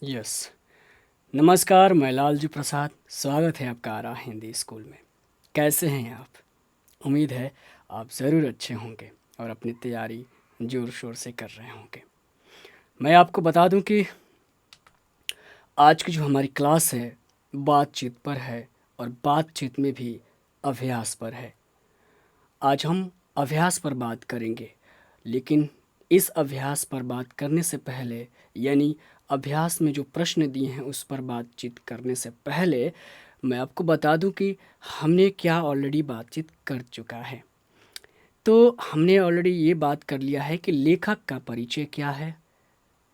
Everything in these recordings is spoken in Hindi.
यस। नमस्कार, मैं लालजू प्रसाद। स्वागत है आपका आरा हिंदी स्कूल में। कैसे हैं आप? उम्मीद है आप ज़रूर अच्छे होंगे और अपनी तैयारी ज़ोर शोर से कर रहे होंगे। मैं आपको बता दूं कि आज की जो हमारी क्लास है बातचीत पर है और बातचीत में भी अभ्यास पर है। आज हम अभ्यास पर बात करेंगे, लेकिन इस अभ्यास पर बात करने से पहले, यानी अभ्यास में जो प्रश्न दिए हैं उस पर बातचीत करने से पहले, मैं आपको बता दूं कि हमने क्या ऑलरेडी बातचीत कर चुका है। तो हमने ऑलरेडी ये बात कर लिया है कि लेखक का परिचय क्या है।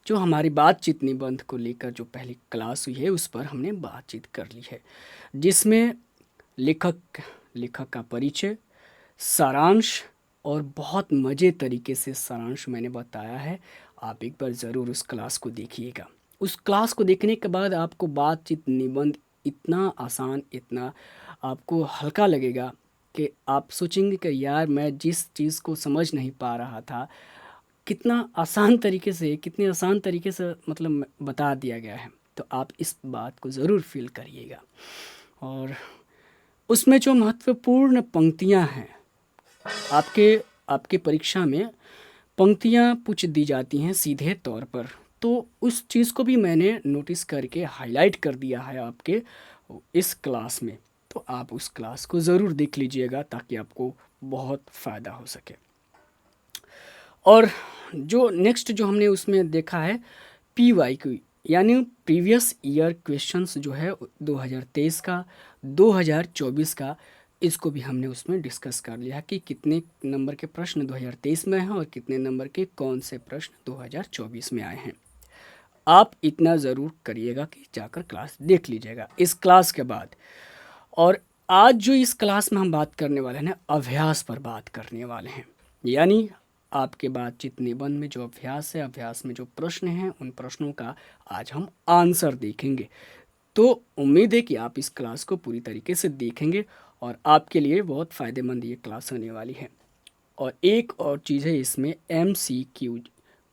जो हमारी बातचीत निबंध को लेकर जो पहली क्लास हुई है उस पर हमने बातचीत कर ली है, जिसमें लेखक लेखक का परिचय, सारांश और बहुत मज़े तरीके से सारांश मैंने बताया है। आप एक बार ज़रूर उस क्लास को देखिएगा। उस क्लास को देखने के बाद आपको बातचीत निबंध इतना आसान, इतना आपको हल्का लगेगा कि आप सोचेंगे कि यार मैं जिस चीज़ को समझ नहीं पा रहा था, कितने आसान तरीके से मतलब बता दिया गया है। तो आप इस बात को ज़रूर फ़ील करिएगा। और उसमें जो महत्वपूर्ण पंक्तियां हैं, आपके आपके परीक्षा में पंक्तियां पूछ दी जाती हैं सीधे तौर पर। तो उस चीज़ को भी मैंने नोटिस करके हाईलाइट कर दिया है आपके इस क्लास में। तो आप उस क्लास को ज़रूर देख लीजिएगा ताकि आपको बहुत फ़ायदा हो सके। और जो नेक्स्ट जो हमने उसमें देखा है PYQ, यानी प्रीवियस ईयर क्वेश्चंस जो है 2023 का, 2024 का, इसको भी हमने उसमें डिस्कस कर लिया कि कितने नंबर के प्रश्न 2023 में हैं और कितने नंबर के कौन से प्रश्न 2024 में आए हैं। आप इतना ज़रूर करिएगा कि जाकर क्लास देख लीजिएगा इस क्लास के बाद। और आज जो इस क्लास में हम बात करने वाले हैं ना, अभ्यास पर बात करने वाले हैं। यानी आपके बातचीत निबंध में जो अभ्यास है, अभ्यास में जो प्रश्न हैं, उन प्रश्नों का आज हम आंसर देखेंगे। तो उम्मीद है कि आप इस क्लास को पूरी तरीके से देखेंगे और आपके लिए बहुत फ़ायदेमंद ये क्लास होने वाली है। और एक और चीज़ है इसमें, MCQ,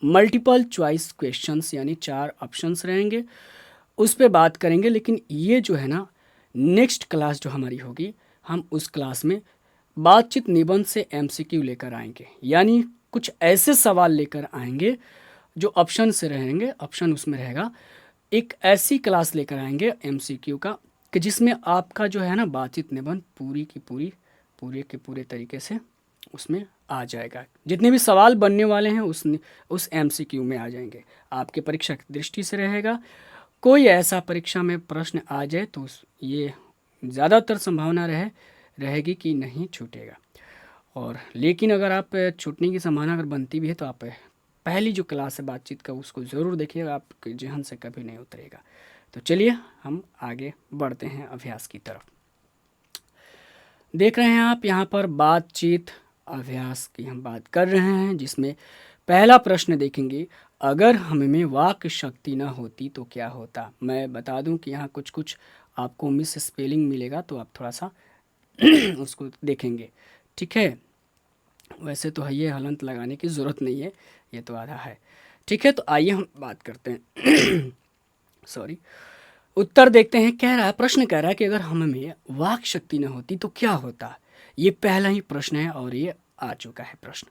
मल्टीपल चॉइस क्वेश्चंस, यानी 4 ऑप्शंस रहेंगे, उस पे बात करेंगे। लेकिन ये जो है ना, नेक्स्ट क्लास जो हमारी होगी, हम उस क्लास में बातचीत निबंध से MCQ लेकर आएंगे। यानी कुछ ऐसे सवाल लेकर आएंगे जो ऑप्शन से रहेंगे, ऑप्शन उसमें रहेगा। एक ऐसी क्लास लेकर आएंगे MCQ का कि जिसमें आपका जो है ना बातचीत निबंध पूरे के पूरे तरीके से उसमें आ जाएगा। जितने भी सवाल बनने वाले हैं उस MCQ में आ जाएंगे। आपके परीक्षा की दृष्टि से रहेगा। कोई ऐसा परीक्षा में प्रश्न आ जाए तो ये ज़्यादातर संभावना रहेगी कि नहीं छूटेगा। और लेकिन अगर आप छूटने की संभावना अगर बनती भी है तो आप पहली जो क्लास है बातचीत का उसको ज़रूर देखिएगा, आपके जहन से कभी नहीं उतरेगा। तो चलिए हम आगे बढ़ते हैं अभ्यास की तरफ। देख रहे हैं आप यहाँ पर बातचीत अभ्यास की हम बात कर रहे हैं, जिसमें पहला प्रश्न देखेंगे, अगर हमें वाक शक्ति ना होती तो क्या होता। मैं बता दूं कि यहाँ कुछ कुछ आपको मिस स्पेलिंग मिलेगा, तो आप थोड़ा सा उसको देखेंगे, ठीक है। वैसे तो है, ये हलंत लगाने की ज़रूरत नहीं है, ये तो आधा है, ठीक है। तो आइए हम बात करते हैं सॉरी, उत्तर देखते हैं। प्रश्न कह रहा है कि अगर हमें वाक शक्ति न होती तो क्या होता। ये पहला ही प्रश्न है और ये आ चुका है प्रश्न।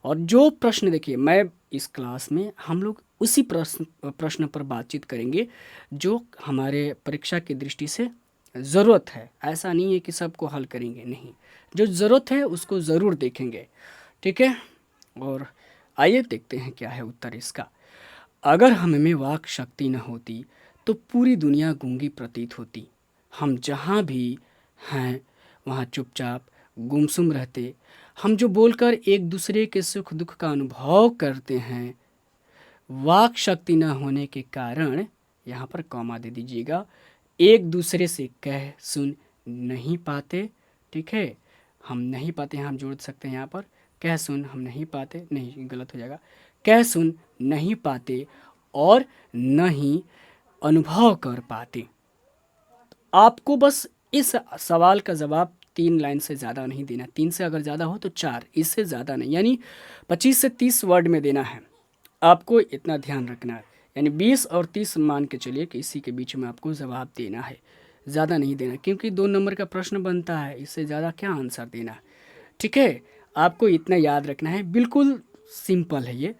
और जो प्रश्न देखिए, मैं इस क्लास में हम लोग उसी प्रश्न पर बातचीत करेंगे जो हमारे परीक्षा की दृष्टि से ज़रूरत है। ऐसा नहीं है कि सबको हल करेंगे, नहीं, जो ज़रूरत है उसको ज़रूर देखेंगे, ठीक है। और आइए देखते हैं क्या है उत्तर इसका। अगर हमें वाक शक्ति न होती तो पूरी दुनिया गूंगी प्रतीत होती। हम जहाँ भी हैं वहाँ चुपचाप गुमसुम रहते। हम जो बोलकर एक दूसरे के सुख दुख का अनुभव करते हैं, वाक शक्ति न होने के कारण, यहाँ पर कॉमा दे दीजिएगा, एक दूसरे से कह सुन नहीं पाते, ठीक है। हम नहीं पाते, हम जोड़ सकते हैं यहाँ पर, कह सुन हम नहीं पाते, नहीं गलत हो जाएगा, कह सुन नहीं पाते और न ही अनुभव कर पाते। आपको बस इस सवाल का जवाब 3 लाइन से ज़्यादा नहीं देना। 3 से अगर ज़्यादा हो तो 4, इससे ज़्यादा नहीं, यानी 25 से 30 वर्ड में देना है। आपको इतना ध्यान रखना है। यानी 20 और 30 मान के चलिए कि इसी के बीच में आपको जवाब देना है, ज़्यादा नहीं देना, क्योंकि 2 नंबर का प्रश्न बनता है, इससे ज़्यादा क्या आंसर देना। ठीक है, आपको इतना याद रखना है, बिल्कुल सिंपल है ये,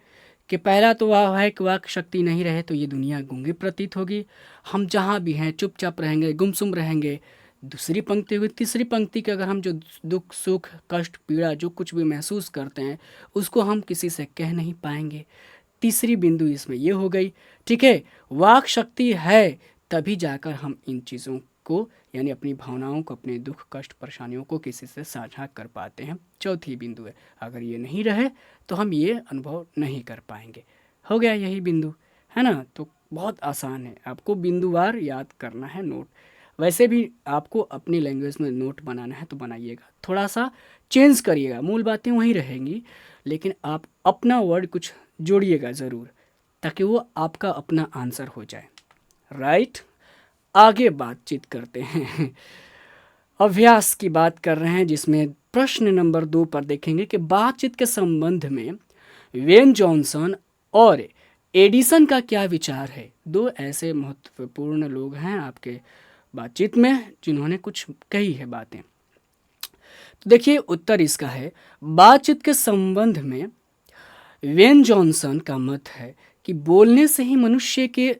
कि पहला तो वह है कि वाक शक्ति नहीं रहे तो ये दुनिया गूंगी प्रतीत होगी, हम जहाँ भी हैं चुपचाप रहेंगे, गुमसुम रहेंगे। दूसरी पंक्ति हुई। तीसरी पंक्ति के अगर हम जो दुख सुख कष्ट पीड़ा जो कुछ भी महसूस करते हैं उसको हम किसी से कह नहीं पाएंगे। तीसरी बिंदु इसमें ये हो गई। ठीक है, वाक शक्ति है तभी जाकर हम इन चीज़ों को यानी अपनी भावनाओं को, अपने दुख कष्ट परेशानियों को किसी से साझा कर पाते हैं। चौथी बिंदु है, अगर ये नहीं रहे तो हम ये अनुभव नहीं कर पाएंगे। हो गया यही बिंदु, है ना। तो बहुत आसान है, आपको बिंदुवार याद करना है नोट। वैसे भी आपको अपनी लैंग्वेज में नोट बनाना है तो बनाइएगा, थोड़ा सा चेंज करिएगा, मूल बातें वहीं रहेंगी, लेकिन आप अपना वर्ड कुछ जोड़िएगा ज़रूर, ताकि वो आपका अपना आंसर हो जाए। राइट, आगे बातचीत करते हैं। अभ्यास की बात कर रहे हैं, जिसमें प्रश्न नंबर 2 पर देखेंगे कि बातचीत के संबंध में वेन जॉनसन और एडिसन का क्या विचार है। 2 ऐसे महत्वपूर्ण लोग हैं आपके बातचीत में जिन्होंने कुछ कही है बातें। तो देखिए उत्तर इसका है, बातचीत के संबंध में वेन जॉनसन का मत है कि बोलने से ही मनुष्य के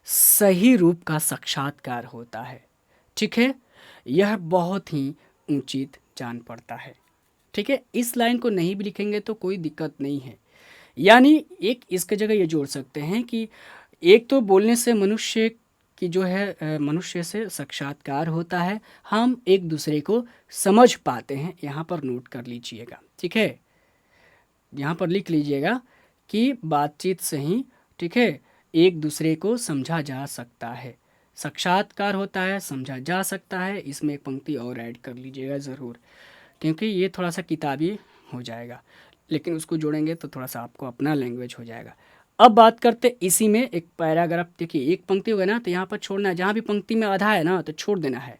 सही रूप का साक्षात्कार होता है। ठीक है, यह बहुत ही उचित जान पड़ता है। ठीक है, इस लाइन को नहीं भी लिखेंगे तो कोई दिक्कत नहीं है, यानी एक इसके जगह ये जोड़ सकते हैं कि एक तो बोलने से मनुष्य की जो है मनुष्य से साक्षात्कार होता है, हम एक दूसरे को समझ पाते हैं। यहाँ पर नोट कर लीजिएगा। ठीक है, यहाँ पर लिख लीजिएगा कि बातचीत से ही, ठीक है, एक दूसरे को समझा जा सकता है, साक्षात्कार होता है, समझा जा सकता है। इसमें एक पंक्ति और ऐड कर लीजिएगा ज़रूर, क्योंकि ये थोड़ा सा किताबी हो जाएगा, लेकिन उसको जोड़ेंगे तो थोड़ा सा आपको अपना लैंग्वेज हो जाएगा। अब बात करते इसी में एक पैराग्राफ। देखिए एक पंक्ति होगा ना तो यहाँ पर छोड़ना है, जहाँ भी पंक्ति में आधा है ना तो छोड़ देना है,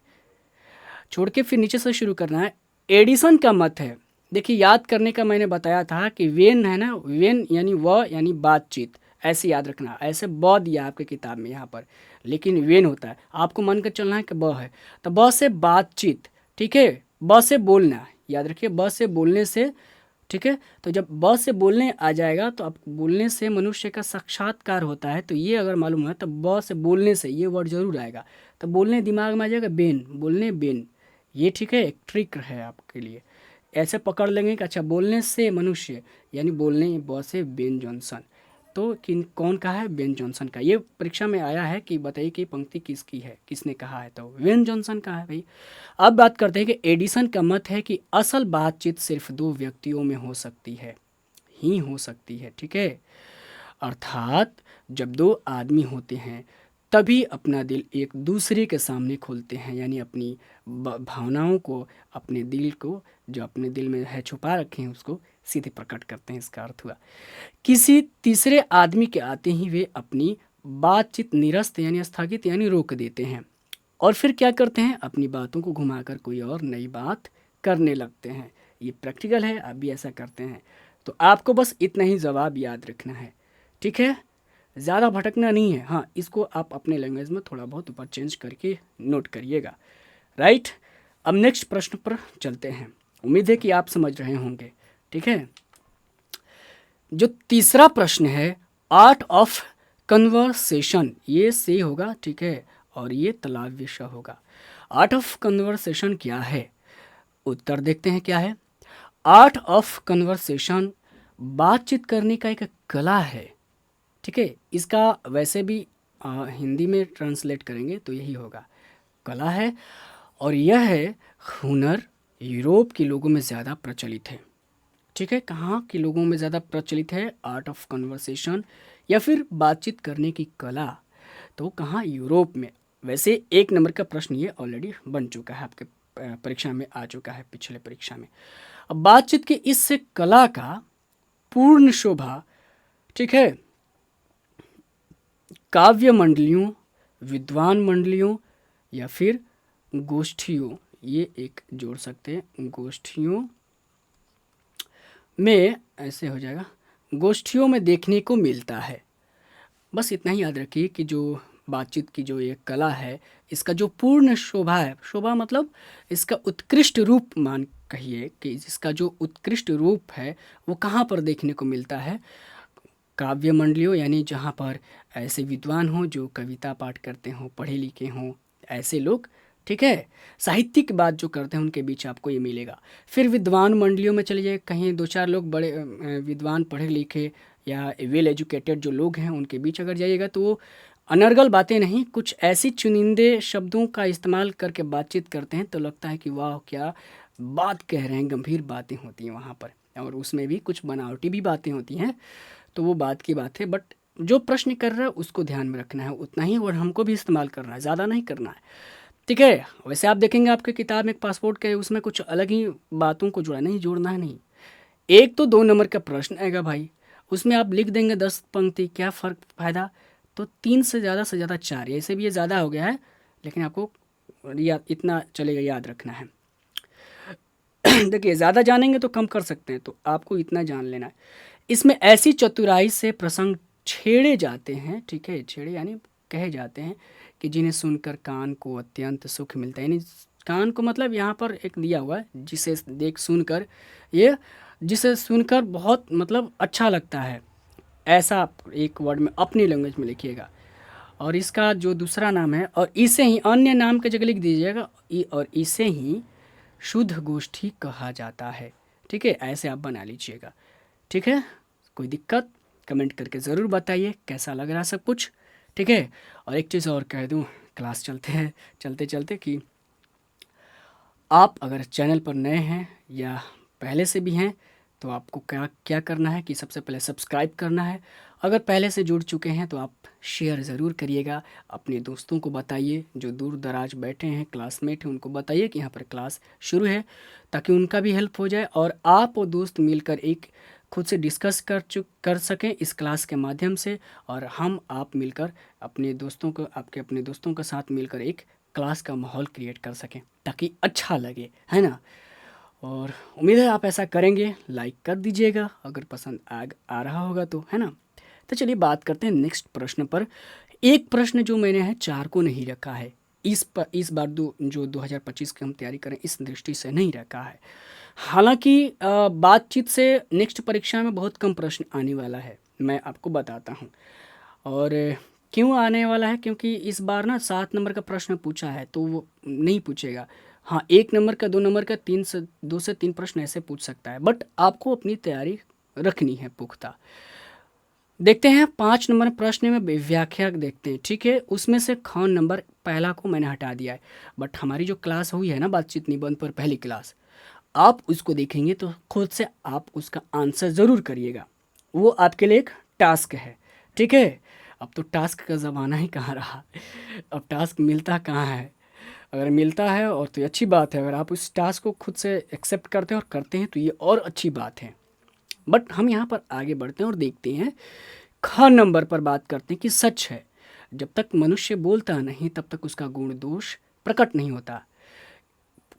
छोड़ के फिर नीचे से शुरू करना है। एडिसन का मत है, देखिए याद करने का मैंने बताया था कि वेन है ना, वेन यानी व यानी बातचीत, ऐसे याद रखना। ऐसे ब दिया आपके किताब में यहाँ पर, लेकिन वेन होता है, आपको मान कर चलना है कि ब है, तो ब से बातचीत। ठीक है, ब से बोलना, याद रखिए ब से बोलने से। ठीक है, तो जब ब से बोलने आ जाएगा तो अब बोलने से मनुष्य का साक्षात्कार होता है, तो ये अगर मालूम है तो ब से बोलने से ये वर्ड जरूर आएगा, तो बोलने दिमाग में आ जाएगा बेन, बोलने बेन। ये ठीक है, एक ट्रिक है आपके लिए, ऐसे पकड़ लेंगे कि अच्छा बोलने से मनुष्य यानी बोलने ब से बेन जॉनसन। तो किन कौन का है, बेन जॉनसन का। ये परीक्षा में आया है कि बताइए कि पंक्ति किसकी है, किसने कहा है, तो बेन जॉनसन का है भाई। अब बात करते हैं कि एडिसन का मत है कि असल बातचीत सिर्फ 2 व्यक्तियों में हो सकती है, ही हो सकती है। ठीक है, अर्थात जब 2 आदमी होते हैं तभी अपना दिल एक दूसरे के सामने खोलते हैं, यानी अपनी भावनाओं को, अपने दिल को जो अपने दिल में है छुपा रखे हैं उसको सीधे प्रकट करते हैं। इसका अर्थ हुआ किसी तीसरे आदमी के आते ही वे अपनी बातचीत निरस्त यानी स्थगित यानी रोक देते हैं, और फिर क्या करते हैं, अपनी बातों को घुमाकर कोई और नई बात करने लगते हैं। ये प्रैक्टिकल है, आप भी ऐसा करते हैं। तो आपको बस इतना ही जवाब याद रखना है। ठीक है, ज़्यादा भटकना नहीं है। हाँ, इसको आप अपने लैंग्वेज में थोड़ा बहुत ऊपर चेंज करके नोट करिएगा। राइट, अब नेक्स्ट प्रश्न पर चलते हैं, उम्मीद है कि आप समझ रहे होंगे। ठीक है, जो तीसरा प्रश्न है, आर्ट ऑफ कन्वर्सेशन, ये से होगा। ठीक है, और ये तालाब विषय होगा। आर्ट ऑफ कन्वर्सेशन क्या है, उत्तर देखते हैं क्या है। आर्ट ऑफ कन्वर्सेशन बातचीत करने का एक कला है। ठीक है, इसका वैसे भी हिंदी में ट्रांसलेट करेंगे तो यही होगा, कला है। और यह है हुनर यूरोप के लोगों में ज़्यादा प्रचलित है। ठीक है, कहाँ के लोगों में ज़्यादा प्रचलित है आर्ट ऑफ कन्वर्सेशन या फिर बातचीत करने की कला, तो कहाँ, यूरोप में। वैसे 1 नंबर का प्रश्न ये ऑलरेडी बन चुका है, आपके परीक्षा में आ चुका है, पिछले परीक्षा में। अब बातचीत की इस कला का पूर्ण शोभा, ठीक है, काव्य मंडलियों, विद्वान मंडलियों या फिर गोष्ठियों, ये एक जोड़ सकते हैं, गोष्ठियों में, ऐसे हो जाएगा, गोष्ठियों में देखने को मिलता है। बस इतना ही याद रखिए कि जो बातचीत की जो ये कला है, इसका जो पूर्ण शोभा है, शोभा मतलब इसका उत्कृष्ट रूप मान कहिए कि इसका जो उत्कृष्ट रूप है वो कहाँ पर देखने को मिलता है? काव्य मंडलियों, यानी जहाँ पर ऐसे विद्वान हों जो कविता पाठ करते हों, पढ़े लिखे हों, ऐसे लोग, ठीक है, साहित्य की बात जो करते हैं उनके बीच आपको ये मिलेगा। फिर विद्वान मंडलियों में चलिए, कहीं दो चार लोग बड़े विद्वान पढ़े लिखे या वेल एजुकेटेड जो लोग हैं उनके बीच अगर जाइएगा तो वो अनर्गल बातें नहीं, कुछ ऐसी चुनिंदे शब्दों का इस्तेमाल करके बातचीत करते हैं तो लगता है कि वाह क्या बात कह रहे हैं, गंभीर बातें होती हैं वहाँ पर, और उसमें भी कुछ बनावटी भी बातें होती हैं, तो वो बात की बात है। बट जो प्रश्न कर रहा है उसको ध्यान में रखना है उतना ही, और हमको भी इस्तेमाल करना है, ज़्यादा नहीं करना है, ठीक है। वैसे आप देखेंगे आपके किताब में एक पासपोर्ट के उसमें कुछ अलग ही बातों को जोड़ा, नहीं जोड़ना है नहीं। एक तो 2 नंबर का प्रश्न आएगा भाई, उसमें आप लिख देंगे 10 पंक्ति, क्या फ़र्क फ़ायदा। तो 3 से ज़्यादा 4, ऐसे भी ये ज़्यादा हो गया है, लेकिन आपको याद इतना चलेगा, याद रखना है। देखिए ज़्यादा जानेंगे तो कम कर सकते हैं, तो आपको इतना जान लेना है। इसमें ऐसी चतुराई से प्रसंग छेड़े जाते हैं, ठीक है, छेड़े यानी कहे जाते हैं कि जिन्हें सुनकर कान को अत्यंत सुख मिलता है, यानी कान को मतलब यहाँ पर एक दिया हुआ है जिसे देख सुनकर, ये जिसे सुनकर बहुत मतलब अच्छा लगता है, ऐसा आप एक वर्ड में अपनी लैंग्वेज में लिखिएगा। और इसका जो दूसरा नाम है, और इसे ही अन्य नाम की जगह लिख दीजिएगा, और इसे ही शुद्ध गोष्ठी कहा जाता है, ठीक है, ऐसे आप बना लीजिएगा, ठीक है। कोई दिक्कत कमेंट करके ज़रूर बताइए कैसा लग रहा सब कुछ, ठीक है। और एक चीज़ और कह दूँ, क्लास चलते हैं चलते चलते कि आप अगर चैनल पर नए हैं या पहले से भी हैं तो आपको क्या क्या करना है कि सबसे पहले सब्सक्राइब करना है। अगर पहले से जुड़ चुके हैं तो आप शेयर ज़रूर करिएगा, अपने दोस्तों को बताइए, जो दूर दराज बैठे हैं क्लासमेट हैं उनको बताइए कि यहाँ पर क्लास शुरू है, ताकि उनका भी हेल्प हो जाए और आप और दोस्त मिलकर एक खुद से डिस्कस कर सकें इस क्लास के माध्यम से, और हम आप मिलकर अपने दोस्तों को, आपके अपने दोस्तों के साथ मिलकर एक क्लास का माहौल क्रिएट कर सकें ताकि अच्छा लगे, है ना। और उम्मीद है आप ऐसा करेंगे, लाइक कर दीजिएगा अगर पसंद आ रहा होगा तो, है ना। तो चलिए बात करते हैं नेक्स्ट प्रश्न पर। एक प्रश्न जो मैंने है 4 को नहीं रखा है, इस बार जो 2025 की हम तैयारी करें इस दृष्टि से नहीं रखा है। हालांकि बातचीत से नेक्स्ट परीक्षा में बहुत कम प्रश्न आने वाला है, मैं आपको बताता हूँ। और क्यों आने वाला है, क्योंकि इस बार ना 7 नंबर का प्रश्न पूछा है तो वो नहीं पूछेगा। हाँ, 1 नंबर का, 2 नंबर का, 2 से 3 प्रश्न ऐसे पूछ सकता है, बट आपको अपनी तैयारी रखनी है पुख्ता। देखते हैं 5 नंबर प्रश्न में व्याख्या देखते हैं, ठीक है। उसमें से ख नंबर पहला को मैंने हटा दिया है, बट हमारी जो क्लास हुई है ना बातचीत निबंध पर पहली क्लास, आप उसको देखेंगे तो खुद से आप उसका आंसर ज़रूर करिएगा, वो आपके लिए एक टास्क है, ठीक है। अब तो टास्क का ज़माना ही कहाँ रहा, अब टास्क मिलता कहाँ है। अगर मिलता है और तो ये अच्छी बात है, अगर आप उस टास्क को खुद से एक्सेप्ट करते हैं और करते हैं तो ये और अच्छी बात है। बट हम यहाँ पर आगे बढ़ते हैं और देखते हैं ख नंबर पर बात करते हैं कि सच है, जब तक मनुष्य बोलता नहीं तब तक उसका गुण दोष प्रकट नहीं होता।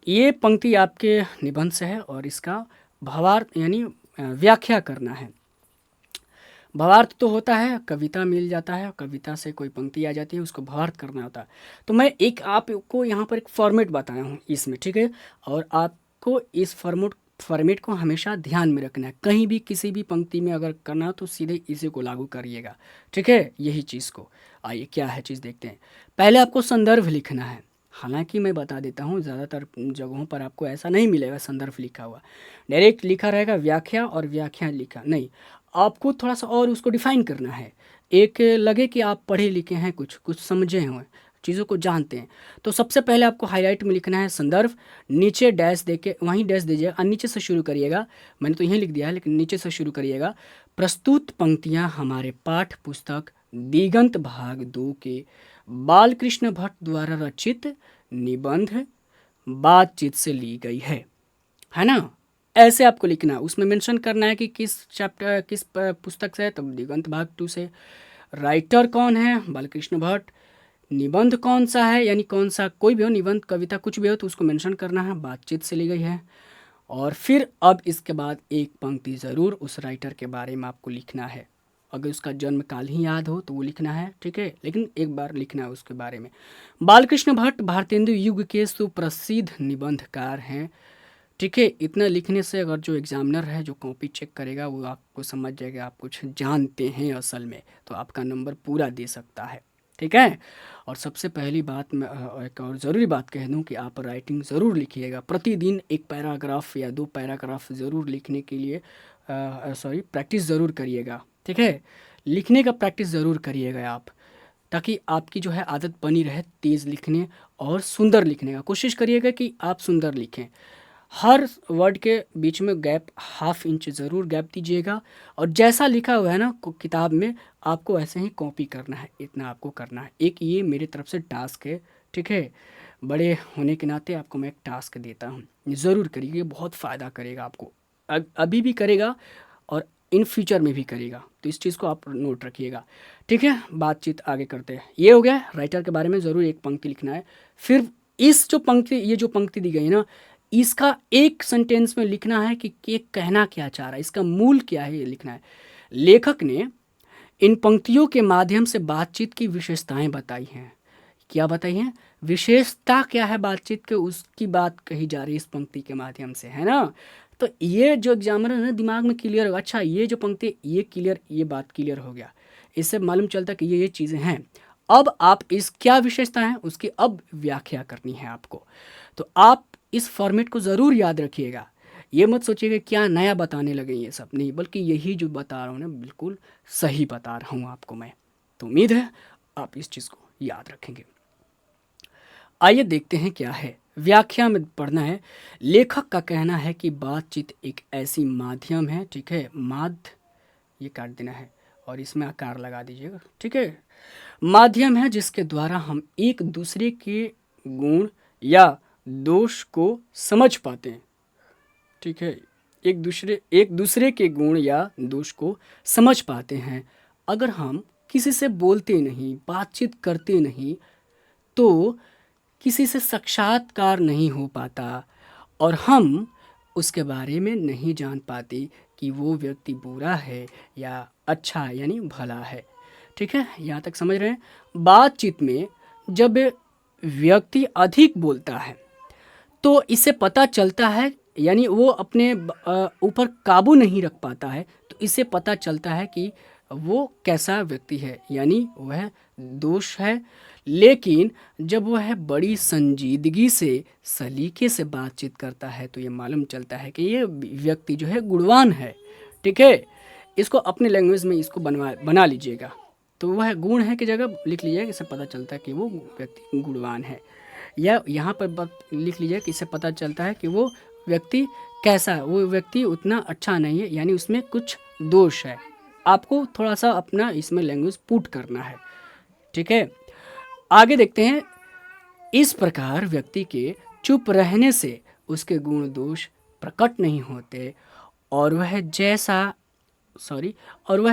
ये पंक्ति आपके निबंध से है और इसका भावार्थ यानी व्याख्या करना है। भावार्थ तो होता है, कविता मिल जाता है, कविता से कोई पंक्ति आ जाती है, उसको भावार्थ करना होता है। तो मैं एक आपको यहाँ पर एक फॉर्मेट बताया हूँ इसमें, ठीक है। और आपको इस फॉर्मेट को हमेशा ध्यान में रखना है, कहीं भी किसी भी पंक्ति में अगर करना हो तो सीधे इसी को लागू करिएगा, ठीक है, यही चीज़ को। आइए क्या है चीज़ देखते हैं। पहले आपको संदर्भ लिखना है, हालांकि मैं बता देता हूँ ज़्यादातर जगहों पर आपको ऐसा नहीं मिलेगा संदर्भ लिखा हुआ, डायरेक्ट लिखा रहेगा व्याख्या, और व्याख्या लिखा नहीं, आपको थोड़ा सा और उसको डिफाइन करना है। एक लगे कि आप पढ़े लिखे हैं, कुछ कुछ समझे हुए चीज़ों को जानते हैं, तो सबसे पहले आपको हाईलाइट में लिखना है संदर्भ, नीचे डैश देके वहीं डैश दीजिएगा और नीचे से शुरू करिएगा। मैंने तो यहीं लिख दिया है लेकिन नीचे से शुरू करिएगा। प्रस्तुत पंक्तियां हमारे पाठ्य पुस्तक दिगंत भाग 2 के बालकृष्ण भट्ट द्वारा रचित निबंध बातचीत से ली गई है ना। ऐसे आपको लिखना है, उसमें मेंशन करना है कि किस चैप्टर, किस पुस्तक से है, तब दिगंत भाग 2 से। राइटर कौन है, बालकृष्ण भट्ट। निबंध कौन सा है, यानी कौन सा कोई भी हो, निबंध कविता कुछ भी हो तो उसको मेंशन करना है, बातचीत से ली गई है। और फिर अब इसके बाद एक पंक्ति ज़रूर उस राइटर के बारे में आपको लिखना है, अगर उसका जन्म काल ही याद हो तो वो लिखना है, ठीक है, लेकिन एक बार लिखना है उसके बारे में। बालकृष्ण भट्ट भारतेंदु युग के सुप्रसिद्ध निबंधकार हैं, ठीक है। इतना लिखने से अगर जो एग्जामिनर है जो कॉपी चेक करेगा वो आपको समझ जाएगा आप कुछ जानते हैं असल में, तो आपका नंबर पूरा दे सकता है, ठीक है। और सबसे पहली बात मैं एक और ज़रूरी बात कह दूं कि आप राइटिंग ज़रूर लिखिएगा, प्रतिदिन एक पैराग्राफ या 2 पैराग्राफ ज़रूर लिखने के लिए प्रैक्टिस ज़रूर करिएगा, ठीक है। लिखने का प्रैक्टिस ज़रूर करिएगा आप, ताकि आपकी जो है आदत बनी रहे तेज़ लिखने और सुंदर लिखने का। कोशिश करिएगा कि आप सुंदर लिखें। हर वर्ड के बीच में गैप ½ इंच ज़रूर गैप दीजिएगा, और जैसा लिखा हुआ है ना किताब में आपको ऐसे ही कॉपी करना है, इतना आपको करना है। एक ये मेरी तरफ से टास्क है, ठीक है। बड़े होने के नाते आपको मैं एक टास्क देता हूँ, ज़रूर करिए, ये बहुत फ़ायदा करेगा आपको, अभी भी करेगा और इन फ्यूचर में भी करेगा, तो इस चीज़ को आप नोट रखिएगा, ठीक है। बातचीत आगे करते हैं। ये हो गया राइटर के बारे में, ज़रूर एक पंक्ति लिखना है। फिर इस जो पंक्ति, ये जो पंक्ति दी गई ना, इसका एक सेंटेंस में लिखना है कि ये कहना क्या चाह रहा है, इसका मूल क्या है, ये लिखना है। लेखक ने इन पंक्तियों के माध्यम से बातचीत की विशेषताएं बताई हैं। क्या बताई हैं? विशेषता क्या है बातचीत के, उसकी बात कही जा रही है इस पंक्ति के माध्यम से, है ना। तो ये जो एग्जामिनर है ना दिमाग में क्लियर होगा, अच्छा ये जो पंक्ति ये क्लियर, ये बात क्लियर हो गया, इससे मालूम चलता कि ये चीज़ें हैं। अब आप इस क्या विशेषता है उसकी अब व्याख्या करनी है आपको, तो आप इस फॉर्मेट को ज़रूर याद रखिएगा। ये मत सोचिएगा क्या नया बताने लगे, ये सब नहीं, बल्कि यही जो बता रहा हूँ ना बिल्कुल सही बता रहा हूँ आपको मैं। तो उम्मीद है आप इस चीज़ को याद रखेंगे। आइए देखते हैं क्या है। व्याख्या में पढ़ना है। लेखक का कहना है कि बातचीत एक ऐसी माध्यम है, ठीक है, ये काट देना है और इसमें आकार लगा दीजिएगा, ठीक है। माध्यम है जिसके द्वारा हम एक दूसरे के गुण या दोष को समझ पाते हैं, ठीक है। एक दूसरे के गुण या दोष को समझ पाते हैं। अगर हम किसी से बोलते नहीं, बातचीत करते नहीं, तो किसी से साक्षात्कार नहीं हो पाता और हम उसके बारे में नहीं जान पाते कि वो व्यक्ति बुरा है या अच्छा यानी भला है, ठीक है। यहाँ तक समझ रहे हैं। बातचीत में जब व्यक्ति अधिक बोलता है तो इससे पता चलता है, यानी वो अपने ऊपर काबू नहीं रख पाता है, तो इससे पता चलता है कि वो कैसा व्यक्ति है, यानी वह दोष है। लेकिन जब वह बड़ी संजीदगी से, सलीके से बातचीत करता है तो ये मालूम चलता है कि ये व्यक्ति जो है गुणवान है, ठीक है। इसको अपने लैंग्वेज में इसको बना लीजिएगा, तो वह गुण है की जगह लिख लीजिएगा, इससे पता चलता है कि वो व्यक्ति गुणवान है। या यहाँ पर लिख लीजिए कि इससे पता चलता है कि वो व्यक्ति कैसा है, वो व्यक्ति उतना अच्छा नहीं है, यानी उसमें कुछ दोष है। आपको थोड़ा सा अपना इसमें लैंग्वेज पुट करना है, ठीक है। आगे देखते हैं। इस प्रकार व्यक्ति के चुप रहने से उसके गुण दोष प्रकट नहीं होते और वह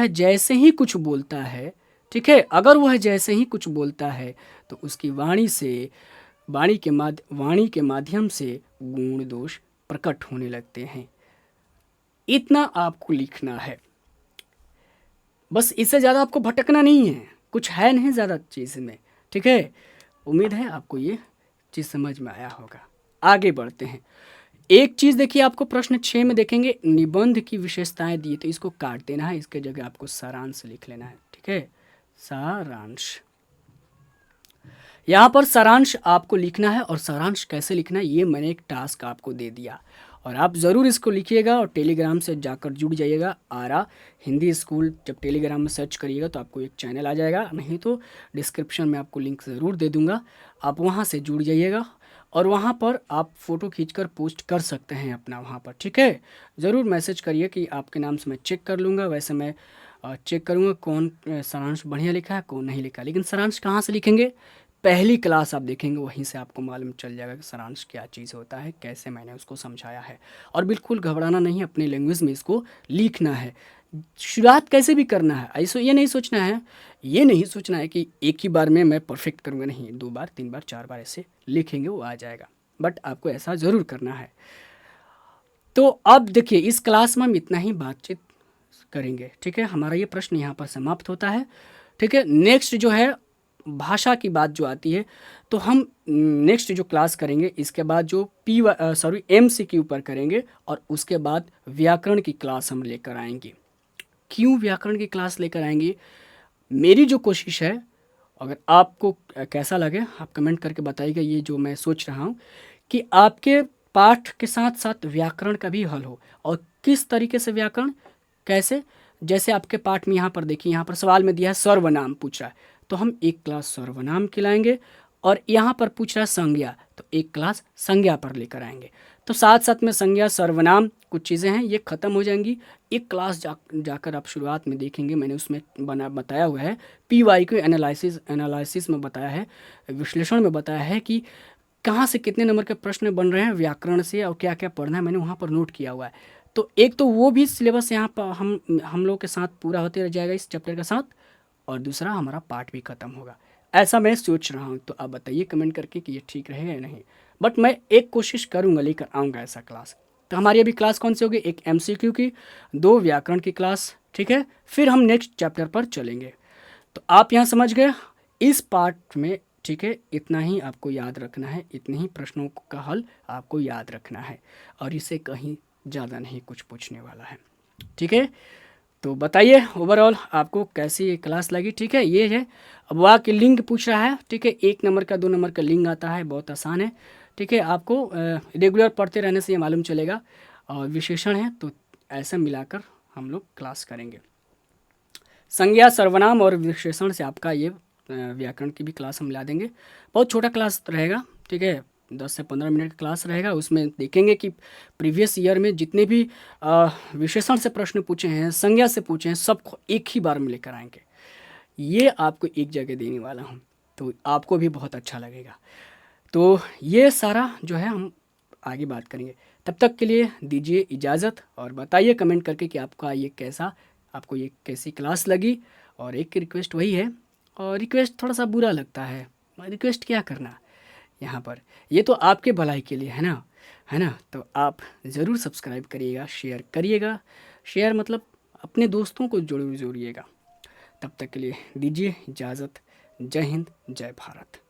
जैसे ही कुछ बोलता है, ठीक है, अगर वह जैसे ही कुछ बोलता है तो उसकी वाणी के माध्यम से गुण दोष प्रकट होने लगते हैं। इतना आपको लिखना है, बस इससे ज़्यादा आपको भटकना नहीं है, कुछ है नहीं ज़्यादा चीज़ में, ठीक है। उम्मीद है आपको ये चीज़ समझ में आया होगा। आगे बढ़ते हैं। एक चीज़ देखिए, आपको प्रश्न 6 में देखेंगे निबंध की विशेषताएं दी, तो इसको काट देना है, इसके जगह आपको सारांश लिख लेना है, ठीक है। सारांश, यहाँ पर सारांश आपको लिखना है, और सारांश कैसे लिखना है ये मैंने एक टास्क आपको दे दिया, और आप ज़रूर इसको लिखिएगा और टेलीग्राम से जाकर जुड़ जाइएगा। आरा हिंदी स्कूल जब टेलीग्राम में सर्च करिएगा तो आपको एक चैनल आ जाएगा, नहीं तो डिस्क्रिप्शन में आपको लिंक ज़रूर दे दूँगा, आप वहाँ से जुड़ जाइएगा और वहाँ पर आप फ़ोटो खींचकर पोस्ट कर सकते हैं अपना वहाँ पर, ठीक है। ज़रूर मैसेज करिए कि आपके नाम से मैं चेक कर लूँगा, वैसे मैं चेक करूँगा कौन सारांश बढ़िया लिखा है कौन नहीं लिखा। लेकिन सारांश कहाँ से लिखेंगे, पहली क्लास आप देखेंगे, वहीं से आपको मालूम चल जाएगा कि सारांश क्या चीज़ होता है, कैसे मैंने उसको समझाया है। और बिल्कुल घबराना नहीं, अपने लैंग्वेज में इसको लिखना है। शुरुआत कैसे भी करना है, ऐसे ये नहीं सोचना है कि एक ही बार में मैं परफेक्ट करूँगा, नहीं, 2 बार 3 बार 4 बार ऐसे लिखेंगे वो आ जाएगा, बट आपको ऐसा ज़रूर करना है। तो अब देखिए, इस क्लास में हम इतना ही बातचीत करेंगे। ठीक है, हमारा ये प्रश्न यहाँ पर समाप्त होता है। ठीक है, नेक्स्ट जो है भाषा की बात जो आती है, तो हम नेक्स्ट जो क्लास करेंगे इसके बाद जो MCQ पर करेंगे और उसके बाद व्याकरण की क्लास हम लेकर आएंगे। क्यों व्याकरण की क्लास लेकर आएंगे? मेरी जो कोशिश है, अगर आपको कैसा लगे आप कमेंट करके बताइएगा, ये जो मैं सोच रहा हूँ कि आपके पाठ के साथ साथ व्याकरण का भी हल हो। और किस तरीके से व्याकरण, कैसे? जैसे आपके पाठ में यहाँ पर देखिए, यहाँ पर सवाल में दिया है सर्वनाम पूछ रहा है, तो हम एक क्लास सर्वनाम खिलाएंगे। और यहाँ पर पूछ रहा है संज्ञा, तो एक क्लास संज्ञा पर लेकर आएंगे। तो साथ साथ में संज्ञा सर्वनाम कुछ चीज़ें हैं ये ख़त्म हो जाएंगी। एक क्लास जाकर आप शुरुआत में देखेंगे, मैंने उसमें बताया हुआ है, PYQ एनालिसिस में बताया है, विश्लेषण में बताया है कि कहाँ से कितने नंबर के प्रश्न बन रहे हैं व्याकरण से और क्या क्या पढ़ना है, मैंने वहाँ पर नोट किया हुआ है। तो एक तो वो भी सिलेबस यहाँ पर हम लोग के साथ पूरा होते रह जाएगा इस चैप्टर के साथ, और दूसरा हमारा पार्ट भी ख़त्म होगा। ऐसा मैं सोच रहा हूँ, तो आप बताइए कमेंट करके कि ये ठीक रहेगा या नहीं। बट मैं एक कोशिश करूँगा, लेकर आऊँगा ऐसा क्लास। तो हमारी अभी क्लास कौन सी होगी? एक MCQ की, 2 व्याकरण की क्लास। ठीक है, फिर हम नेक्स्ट चैप्टर पर चलेंगे। तो आप यहाँ समझ गए इस पार्ट में। ठीक है, इतना ही आपको याद रखना है, इतने ही प्रश्नों का हल आपको याद रखना है, और इसे कहीं ज़्यादा नहीं कुछ पूछने वाला है। ठीक है, तो बताइए ओवरऑल आपको कैसी ये क्लास लगी। ठीक है, ये है अब वाक्य की लिंग पूछ रहा है। ठीक है, 1 नंबर का 2 नंबर का लिंग आता है, बहुत आसान है। ठीक है, आपको रेगुलर पढ़ते रहने से ये मालूम चलेगा। और विशेषण है, तो ऐसा मिलाकर हम लोग क्लास करेंगे। संज्ञा सर्वनाम और विशेषण से आपका ये व्याकरण की भी क्लास हम ला देंगे। बहुत छोटा क्लास रहेगा। ठीक है, 10 से 15 मिनट का क्लास रहेगा। उसमें देखेंगे कि प्रीवियस ईयर में जितने भी विशेषण से प्रश्न पूछे हैं, संज्ञा से पूछे हैं, सबको एक ही बार में लेकर आएंगे। ये आपको एक जगह देने वाला हूँ, तो आपको भी बहुत अच्छा लगेगा। तो ये सारा जो है हम आगे बात करेंगे। तब तक के लिए दीजिए इजाज़त, और बताइए कमेंट करके कि आपको ये कैसी क्लास लगी। और एक रिक्वेस्ट वही है, और रिक्वेस्ट थोड़ा सा बुरा लगता है, रिक्वेस्ट क्या करना यहाँ पर, ये तो आपके भलाई के लिए है ना। तो आप ज़रूर सब्सक्राइब करिएगा, शेयर करिएगा। शेयर मतलब अपने दोस्तों को जोड़िएगा। तब तक के लिए दीजिए इजाज़त। जय हिंद, जय भारत।